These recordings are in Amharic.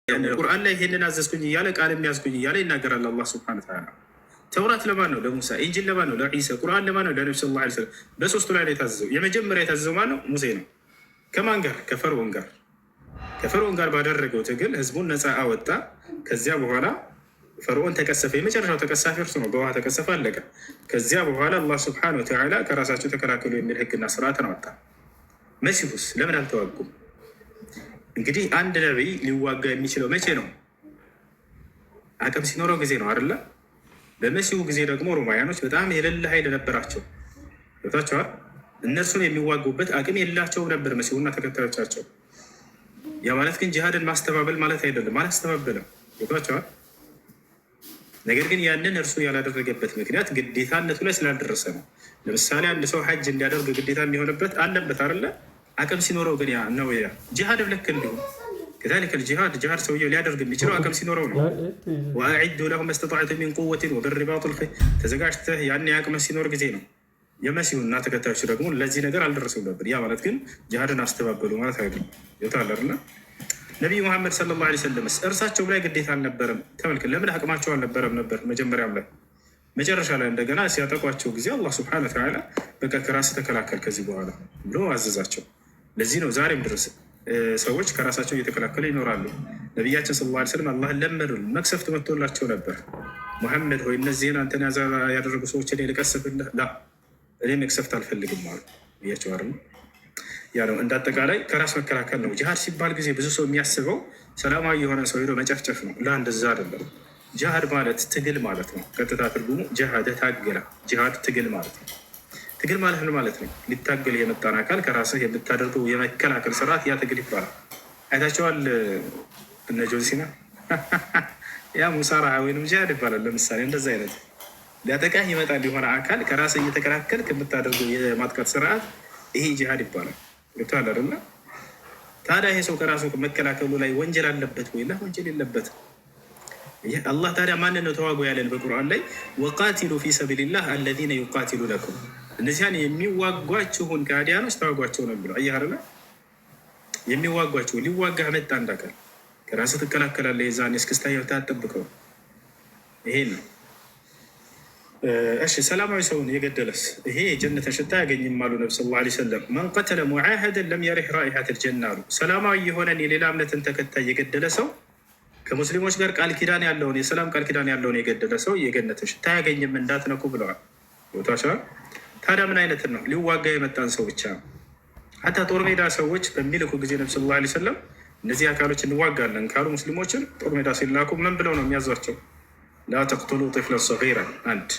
ቁርአን ላይ ይሄንን አዘዝኩኝ እያለ ቃል የሚያዝኩኝ እያለ ይናገራል አላህ ሱብሓነሁ ወተዓላ። ተውራት ለማን ነው? ለሙሳ። ኢንጂል ለማን ነው? ለዒሳ። ቁርአን ለማን ነው? ለነብዩ ሰለላሁ ዐለይሂ ወሰለም። በሶስቱ ላይ ነው የታዘዘው። የመጀመሪያ የታዘዘው ማን ነው? ሙሴ ነው። ከማን ጋር? ከፈርዖን ጋር። ከፈርዖን ጋር ባደረገው ትግል ህዝቡን ነፃ አወጣ። ከዚያ በኋላ ፈርዖን ተቀሰፈ። የመጨረሻው ተቀሳፊ እርሱ ነው። በውሃ ተቀሰፈ፣ አለቀ። ከዚያ በኋላ አላህ ሱብሓነሁ ወተዓላ ከራሳቸው ተከላከሉ የሚል ህግና ስርዓትን አወጣ። መሲሁስ ለምን አልተዋጉም? እንግዲህ አንድ ነቢይ ሊዋጋ የሚችለው መቼ ነው? አቅም ሲኖረው ጊዜ ነው አይደለ? በመሲሁ ጊዜ ደግሞ ሮማውያኖች በጣም የሌለ ኃይል ነበራቸው። ገብታችኋል? እነርሱን የሚዋጉበት አቅም የላቸውም ነበር መሲሁና ተከታዮቻቸው። ያ ማለት ግን ጂሃድን ማስተባበል ማለት አይደለም፣ አላስተባበለም። ገብታችኋል? ነገር ግን ያንን እርሱ ያላደረገበት ምክንያት ግዴታነቱ ላይ ስላልደረሰ ነው። ለምሳሌ አንድ ሰው ሐጅ እንዲያደርግ ግዴታ የሚሆንበት አለበት አይደለ? አቅም ሲኖረው ግን ነው። ያ ጂሃድ ልክ እንዲሁ ከዛሊከ ልጂሃድ ጂሃድ ሰውየው ሊያደርግ የሚችለው አቅም ሲኖረው ነው። ወአዒዱ ለሁም መስተጣዕቱም ሚን ቁወቲን ወቢርባጢል ኸይል፣ ተዘጋጅተህ ያን አቅም ሲኖር ጊዜ ነው። የመሲሁና ተከታዮች ደግሞ ለዚህ ነገር አልደረሰም ነበር። ያ ማለት ግን ጂሃድን አስተባበሉ ማለት አይደለም። ይታለርና ነቢዩ መሐመድ ሰለላሁ ዐለይሂ ወሰለም እርሳቸው ላይ ግዴታ አልነበረም። ተመልከት፣ ለምን አቅማቸው አልነበረም ነበር መጀመሪያም ላይ። መጨረሻ ላይ እንደገና ሲያጠቋቸው ጊዜ አላህ ሱብሓነሁ ወተዓላ በቃ ከራስ ተከላከል ከዚህ በኋላ ብሎ አዘዛቸው። ለዚህ ነው ዛሬም ድረስ ሰዎች ከራሳቸው እየተከላከሉ ይኖራሉ። ነቢያችን ሰለላሁ ዐለይሂ ወሰለም አላህን ለመኑ፣ መቅሰፍት መጥቶላቸው ነበር። ሙሐመድ ሆይ እነዚህን አንተን ያደረጉ ሰዎች እኔ ልቀስፍልህ? ላ እኔ መቅሰፍት አልፈልግም አሉ ብያቸው አለ። ያ ነው እንደ አጠቃላይ ከራስ መከላከል ነው። ጂሃድ ሲባል ጊዜ ብዙ ሰው የሚያስበው ሰላማዊ የሆነ ሰው ሄዶ መጨፍጨፍ ነው። ላ እንደዛ አይደለም። ጂሃድ ማለት ትግል ማለት ነው። ቀጥታ ትርጉሙ ጂሃደ ታገላ፣ ጂሃድ ትግል ማለት ነው። ትግል ማለት ምን ማለት ነው? ሊታገል የመጣን አካል ከራስህ የምታደርገው የመከላከል ስርዓት ያ ትግል ይባላል። አይታቸዋል እነ ጆን ሲና ያ ሙሳራ ወይም ጂሃድ ይባላል። ለምሳሌ እንደዚ አይነት ሊያጠቃህ ይመጣል የሆነ አካል ከራስህ እየተከላከል ከምታደርገው የማጥቃት ስርዓት ይሄ ጂሃድ ይባላል። ገብቶሃል አይደለ? ታዲያ ይሄ ሰው ከራሱ መከላከሉ ላይ ወንጀል አለበት ወይ? ወንጀል የለበትም። አላህ ታዲያ ማንን ነው ተዋጉ ያለን በቁርአን ላይ? ወቃቲሉ ፊ ሰቢልላህ አለዚነ ዩቃቲሉነኩም፣ እነዚያን የሚዋጓችሁን ከሃዲያኖች ተዋጓቸው ነው ብሎ አየህ አይደለ? የሚዋጓችሁ ሊዋጋህ መጣ እንዳካል ከራስህ ትከላከላለህ። የዛን እስክስታ ታጠብቀው ይሄ ነው። እሺ ሰላማዊ ሰውን የገደለስ ይሄ የጀነትን ሽታ ያገኝም አሉ ነቢ ሰለላሁ ዐለይሂ ወሰለም። መን ቀተለ ሙዓሀደን ለም የሪሕ ራኢሐተል ጀና አሉ። ሰላማዊ የሆነን የሌላ እምነትን ተከታይ የገደለ ሰው ከሙስሊሞች ጋር ቃል ኪዳን ያለውን የሰላም ቃል ኪዳን ያለውን የገደለ ሰው የገነትን ሽታ ያገኝም እንዳትነኩ ብለዋል። ቦታቸዋል። ታዲያ ምን አይነት ነው? ሊዋጋ የመጣን ሰው ብቻ ነው። ሀታ ጦር ሜዳ ሰዎች በሚልኩ ጊዜ ነቢ ሰለላሁ ዐለይሂ ወሰለም እነዚህ አካሎች እንዋጋለን ካሉ ሙስሊሞችን ጦር ሜዳ ሲላኩ ምን ብለው ነው የሚያዟቸው? ላ ተቅቱሉ ጢፍለን ሰጊረን አንድ፣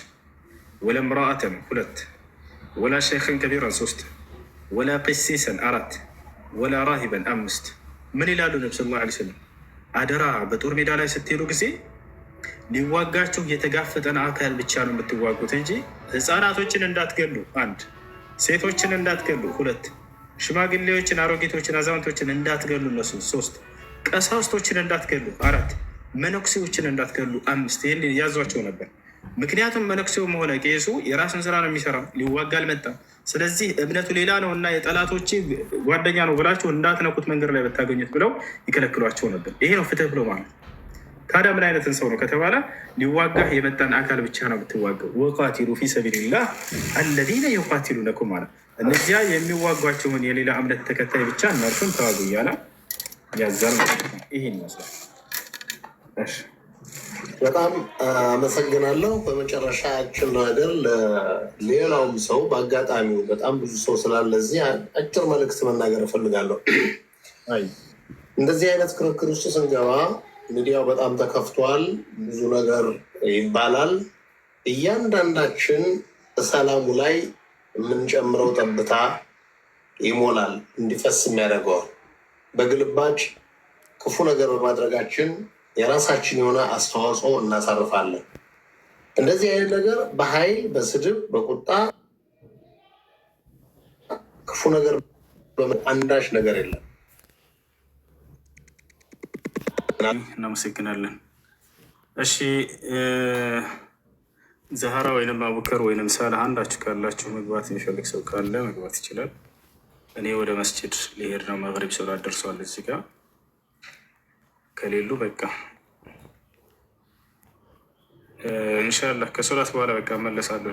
ወላ ምራአተን ሁለት፣ ወላ ሸይኸን ከቢራን ሶስት፣ ወላ ቂሲሰን አራት፣ ወላ ራሂበን አምስት። ምን ይላሉ ነቢ ሰለላሁ ዐለይሂ ወሰለም? አደራ በጦር ሜዳ ላይ ስትሄዱ ጊዜ ሊዋጋችሁ የተጋፈጠን አካል ብቻ ነው የምትዋጉት እንጂ ህፃናቶችን እንዳትገሉ አንድ፣ ሴቶችን እንዳትገሉ ሁለት፣ ሽማግሌዎችን፣ አሮጌቶችን፣ አዛውንቶችን እንዳትገሉ እነሱ ሶስት፣ ቀሳውስቶችን እንዳትገሉ አራት፣ መነኩሴዎችን እንዳትገሉ አምስት። ይህን ያዟቸው ነበር። ምክንያቱም መነኩሴውም ሆነ ቄሱ የራስን ስራ ነው የሚሰራው፣ ሊዋጋ አልመጣም። ስለዚህ እምነቱ ሌላ ነው እና የጠላቶች ጓደኛ ነው ብላችሁ እንዳትነኩት መንገድ ላይ ብታገኙት ብለው ይከለክሏቸው ነበር። ይሄ ነው ፍትህ ብሎ ማለት። ታዲያ ምን አይነትን ሰው ነው ከተባለ ሊዋጋህ የመጣን አካል ብቻ ነው የምትዋገው። ወቃቲሉ ፊ ሰቢልላህ አለዚነ ዩቃቲሉነኩም ማለት እነዚያ የሚዋጓቸውን የሌላ እምነት ተከታይ ብቻ እነርሱን ተዋጉ እያለ ያዛል ማለት ነው። ይሄን ይመስላል። በጣም አመሰግናለሁ። በመጨረሻችን ነገር ለሌላውም ሰው በአጋጣሚው በጣም ብዙ ሰው ስላለ እዚህ አጭር መልእክት መናገር እፈልጋለሁ። እንደዚህ አይነት ክርክር ውስጥ ስንገባ ሚዲያው በጣም ተከፍቷል፣ ብዙ ነገር ይባላል። እያንዳንዳችን ሰላሙ ላይ የምንጨምረው ጠብታ ይሞላል፣ እንዲፈስም ያደርገዋል። በግልባጭ ክፉ ነገር በማድረጋችን የራሳችን የሆነ አስተዋጽኦ እናሳርፋለን። እንደዚህ አይነት ነገር በኃይል በስድብ በቁጣ ክፉ ነገር አንዳች ነገር የለም። እናመሰግናለን። እሺ ዛህራ ወይንም አቡከር ወይንም ሳልህ አንዳችሁ ካላችሁ መግባት የሚፈልግ ሰው ካለ መግባት ይችላል። እኔ ወደ መስጅድ ሊሄድ ነው። መግሪብ ሰላት ደርሷል እዚህ ጋር ከሌሉ በቃ ኢንሻላህ ከሶላት በኋላ በቃ እመለሳለሁ።